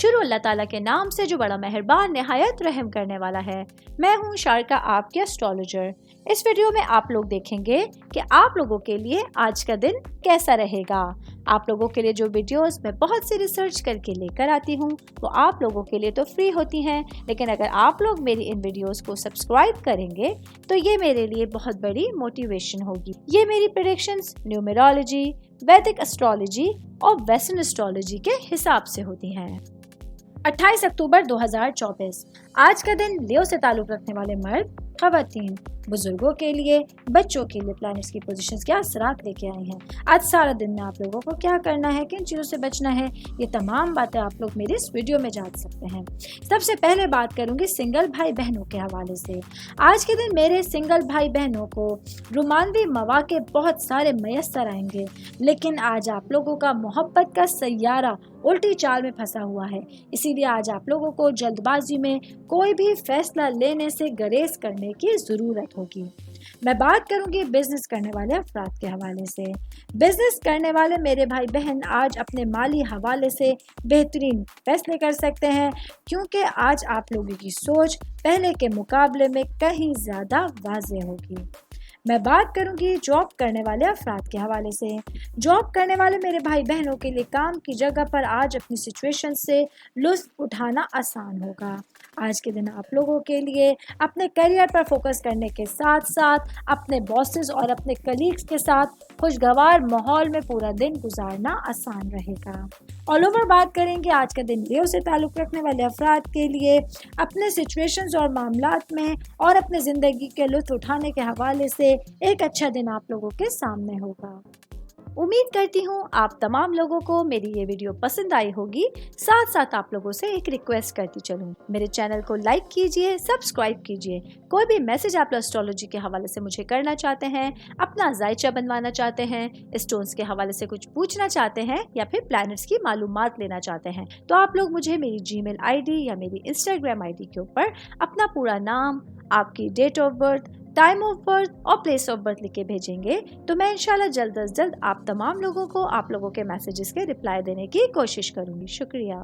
शुरू अल्लाह ताला के नाम से जो बड़ा मेहरबान निहायत रहम करने वाला है। मैं हूँ शारका, आपके एस्ट्रोलॉजर। इस वीडियो में आप लोग देखेंगे कि आप लोगों के लिए आज का दिन कैसा रहेगा। आप लोगों के लिए जो वीडियोस मैं बहुत सी रिसर्च करके लेकर आती हूँ वो आप लोगों के लिए तो फ्री होती हैं, लेकिन अगर आप लोग मेरी इन वीडियोस को सब्सक्राइब करेंगे तो ये मेरे लिए बहुत बड़ी मोटिवेशन होगी। ये मेरी प्रेडिक्शंस न्यूमेरोलॉजी, वैदिक एस्ट्रोलॉजी और वेस्टर्न एस्ट्रोलॉजी के हिसाब से होती हैं। 28 अक्टूबर 2024 आज का दिन लियो से ताल्लुक रखने वाले मर्द, खवातीन, बुजुर्गों के लिए, बच्चों के लिए प्लैनेट्स की पोजीशंस क्या असरात लेके आए हैं। आज सारा दिन में आप लोगों को क्या करना है, किन चीज़ों से बचना है, ये तमाम बातें आप लोग मेरे इस वीडियो में जान सकते हैं। सबसे पहले बात करूंगी सिंगल भाई बहनों के हवाले से। आज के दिन मेरे सिंगल भाई बहनों को रोमानवी मौके बहुत सारे मैसर आएंगे, लेकिन आज आप लोगों का मोहब्बत का सैयारा उल्टी चाल में फंसा हुआ है। इसीलिए आज आप लोगों को जल्दबाजी में कोई भी फैसला लेने से गुरेज करने की ज़रूरत होगी। मैं बात करूंगी बिजनेस करने वाले अफराद के हवाले से। बिजनेस करने वाले मेरे भाई बहन आज अपने माली हवाले से बेहतरीन फैसले कर सकते हैं, क्योंकि आज आप लोगों की सोच पहले के मुकाबले में कहीं ज़्यादा वाज़ेह होगी। मैं बात करूंगी जॉब करने वाले अफराद के हवाले से। जॉब करने वाले मेरे भाई बहनों के लिए काम की जगह पर आज अपनी सिचुएशन से लुत्फ उठाना आसान होगा। आज के दिन आप लोगों के लिए अपने करियर पर फोकस करने के साथ साथ अपने बॉसेस और अपने कलीग्स के साथ खुशगवार माहौल में पूरा दिन गुजारना आसान रहेगा। ऑल ओवर बात करेंगे आज का दिन लियो से ताल्लुक़ रखने वाले अफराद के लिए अपने सिचुएशंस और मामलात में और अपने ज़िंदगी के लुत्फ उठाने के हवाले से एक अच्छा दिन आप लोगों के सामने होगा। उम्मीद करती हूँ आप तमाम लोगों को मेरी ये वीडियो पसंद आई होगी। साथ साथ आप लोगों से एक रिक्वेस्ट करती चलूँ, मेरे चैनल को लाइक कीजिए, सब्सक्राइब कीजिए। कोई भी मैसेज आप एस्ट्रोलॉजी के हवाले से मुझे करना चाहते हैं, अपना जायचा बनवाना चाहते हैं, स्टोन्स के हवाले से कुछ पूछना चाहते हैं या फिर प्लैनेट्स की मालूमात लेना चाहते हैं, तो आप लोग मुझे मेरी जीमेल आईडी या मेरी इंस्टाग्राम आईडी के ऊपर अपना पूरा नाम, आपकी date of birth, time of birth और प्लेस ऑफ बर्थ लिख के भेजेंगे तो मैं इंशाल्लाह जल्द अज जल्द आप तमाम लोगों को आप लोगों के मैसेजेस के रिप्लाई देने की कोशिश करूंगी। शुक्रिया।